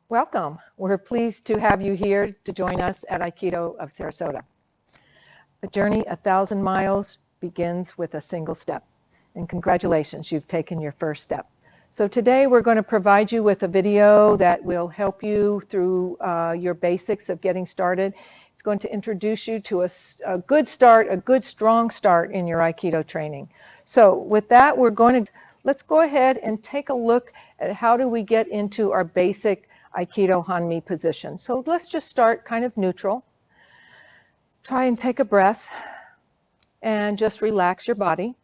Welcome. We're pleased to have you here to join us at Aikido of Sarasota. A journey 1,000 miles begins with a single step. And congratulations, you've taken your first step. So today we're going to provide you with a video that will help you through your basics of getting started. It's going to introduce you to a good start, a good strong start in your Aikido training. So with that, let's go ahead and take a look at how do we get into our basic Aikido Hanmi position. So let's just start kind of neutral. Try and take a breath and just relax your body.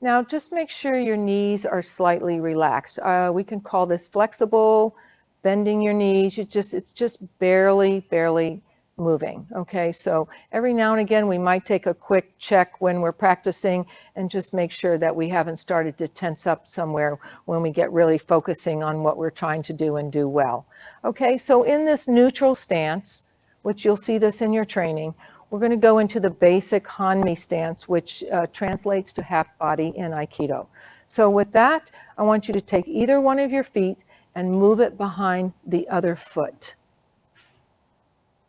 Now just make sure your knees are slightly relaxed. We can call this flexible, bending your knees. It's just barely moving. Okay, so every now and again we might take a quick check when we're practicing and just make sure that we haven't started to tense up somewhere when we get really focusing on what we're trying to do and do well. Okay, so in this neutral stance, which you'll see this in your training, we're going to go into the basic Hanmi stance, which translates to half body in Aikido. So with that, I want you to take either one of your feet and move it behind the other foot.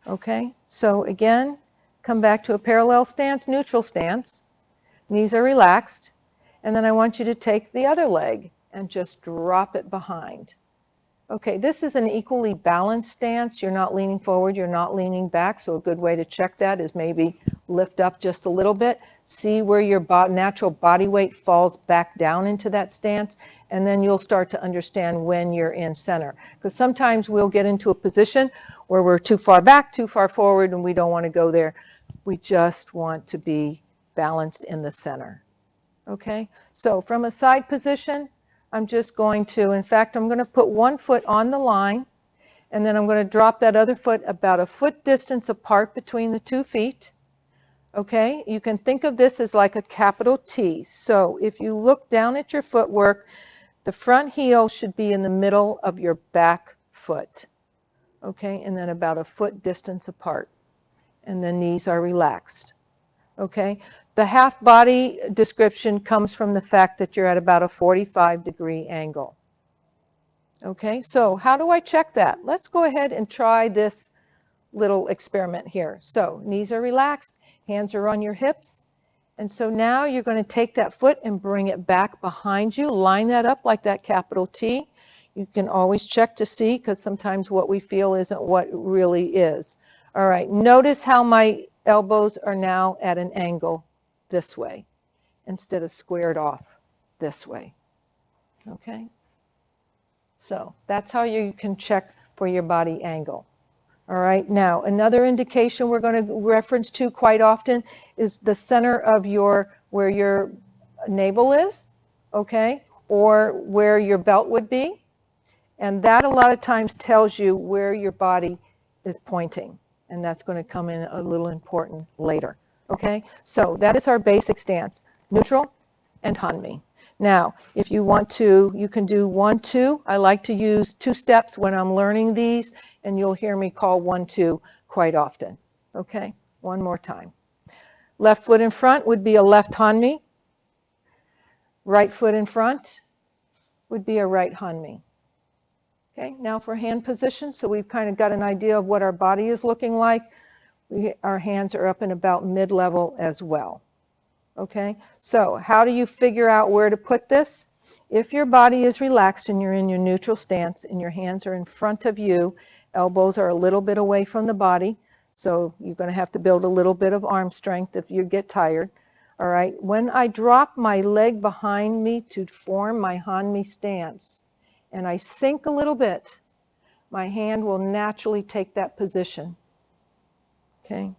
Okay, so again, come back to a parallel stance, neutral stance. Knees are relaxed. And then I want you to take the other leg and just drop it behind. Okay, this is an equally balanced stance. You're not leaning forward, you're not leaning back. So a good way to check that is maybe lift up just a little bit. See where your natural body weight falls back down into that stance. And then you'll start to understand when you're in center. Because sometimes we'll get into a position where we're too far back, too far forward, and we don't want to go there. We just want to be balanced in the center. Okay, so from a side position, I'm just going to, in fact, I'm going to put one foot on the line, and then I'm going to drop that other foot about a foot distance apart between the 2 feet. Okay, you can think of this as like a capital T. So if you look down at your footwork, the front heel should be in the middle of your back foot. Okay, and then about a foot distance apart. And the knees are relaxed. Okay, the half body description comes from the fact that you're at about a 45-degree angle. Okay, so how do I check that? Let's go ahead and try this little experiment here. So knees are relaxed, hands are on your hips. And so now you're going to take that foot and bring it back behind you. Line that up like that capital T. You can always check to see because sometimes what we feel isn't what it really is. All right, notice how my elbows are now at an angle this way instead of squared off this way. Okay, so that's how you can check for your body angle. All right, now another indication we're going to reference to quite often is the center of where your navel is, okay, or where your belt would be. And that a lot of times tells you where your body is pointing. And that's going to come in a little important later. Okay, so that is our basic stance, neutral and Hanmi. Now, if you want to, you can do 1, 2. I like to use 2 steps when I'm learning these, and you'll hear me call 1, 2 quite often. Okay, one more time. Left foot in front would be a left Hanmi. Right foot in front would be a right Hanmi. Okay, now for hand position, so we've kind of got an idea of what our body is looking like. Our hands are up in about mid-level as well. Okay, so how do you figure out where to put this? If your body is relaxed and you're in your neutral stance and your hands are in front of you, elbows are a little bit away from the body, so you're going to have to build a little bit of arm strength if you get tired. All right, when I drop my leg behind me to form my Hanmi stance, and I sink a little bit, my hand will naturally take that position. Okay.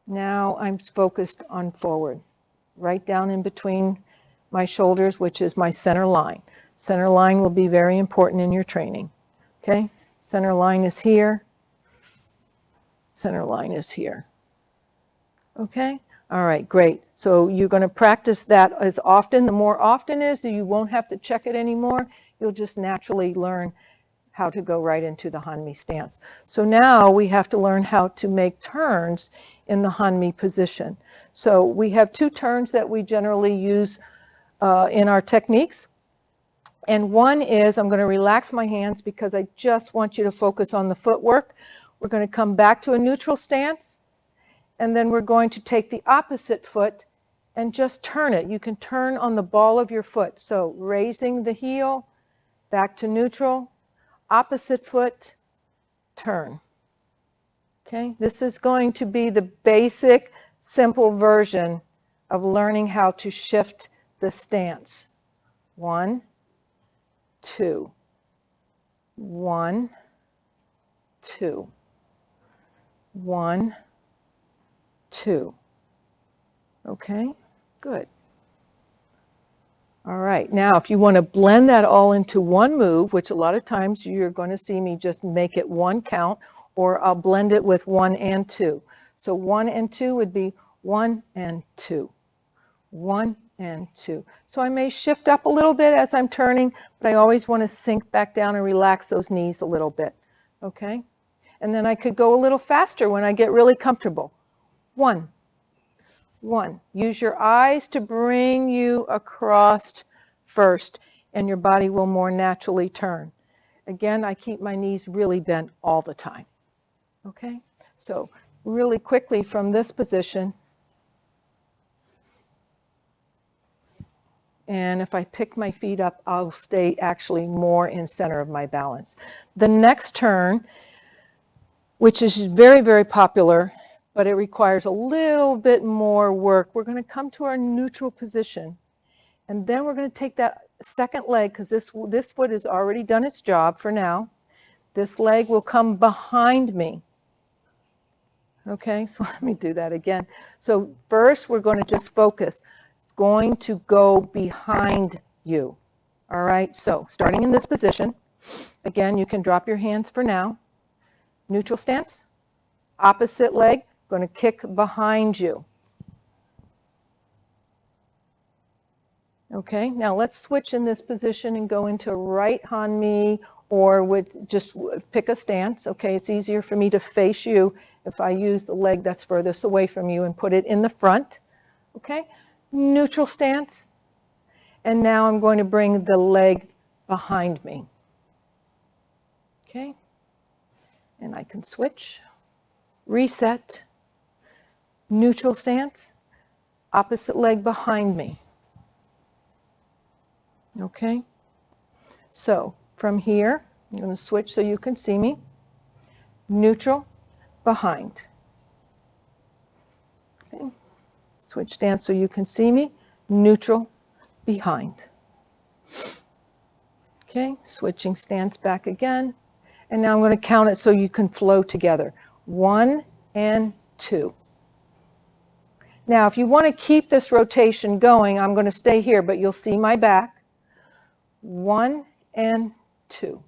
Now I'm focused on forward, right down in between my shoulders, which is my center line. Center line will be very important in your training. Okay, center line is here. Center line is here. Okay, all right, great. So you're going to practice that as often. The more often is, you won't have to check it anymore. You'll just naturally learn how to go right into the Hanmi stance. So now we have to learn how to make turns in the Hanmi position. So we have 2 turns that we generally use in our techniques. And one is I'm going to relax my hands because I just want you to focus on the footwork. We're going to come back to a neutral stance, and then we're going to take the opposite foot and just turn it. You can turn on the ball of your foot. So raising the heel, back to neutral, opposite foot, turn. Okay, this is going to be the basic, simple version of learning how to shift the stance. 1, 2, 1, 2, 1, 2. Okay, good. All right, now if you want to blend that all into one move, which a lot of times you're going to see me just make it one count, or I'll blend it with 1 and 2. So 1 and 2 would be 1 and 2, 1 and 2. So I may shift up a little bit as I'm turning, but I always want to sink back down and relax those knees a little bit. Okay? And then I could go a little faster when I get really comfortable. 1, 1. Use your eyes to bring you across first, and your body will more naturally turn. Again, I keep my knees really bent all the time. Okay? So really quickly from this position, and if I pick my feet up, I'll stay actually more in center of my balance. The next turn, which is very, very popular, but it requires a little bit more work. We're going to come to our neutral position, and then we're going to take that second leg, because this foot has already done its job for now. This leg will come behind me. Okay, so let me do that again. So first we're going to just focus. It's going to go behind you. All right, so starting in this position, again, you can drop your hands for now. Neutral stance, opposite leg, going to kick behind you. Okay, now let's switch in this position and go into right Hanmi, or with just pick a stance. Okay, it's easier for me to face you if I use the leg that's furthest away from you and put it in the front. Okay, neutral stance. And now I'm going to bring the leg behind me. Okay, and I can switch, reset, neutral stance, opposite leg behind me. Okay, so from here, I'm going to switch so you can see me. Neutral, behind. Okay, switch stance so you can see me. Neutral, behind. Okay, switching stance back again. And now I'm going to count it so you can flow together. 1 and 2. Now, if you want to keep this rotation going, I'm going to stay here, but you'll see my back. 1 and 2.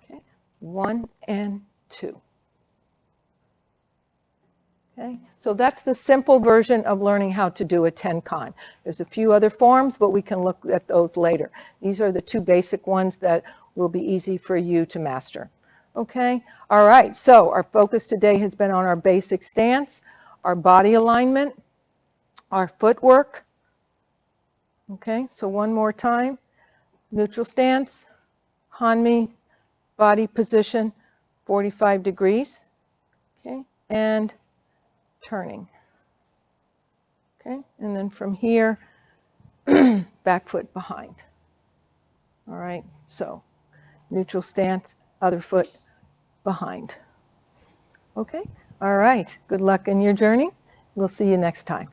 Okay, 1 and 2. Okay, so that's the simple version of learning how to do a Tenkan. There's a few other forms, but we can look at those later. These are the two basic ones that will be easy for you to master. Okay, all right, so our focus today has been on our basic stance, our body alignment, our footwork. Okay, so one more time. Neutral stance, Hanmi, body position, 45 degrees. Okay, and turning. Okay, and then from here, back foot behind. All right, so neutral stance, other foot behind. Okay, all right, good luck in your journey. We'll see you next time.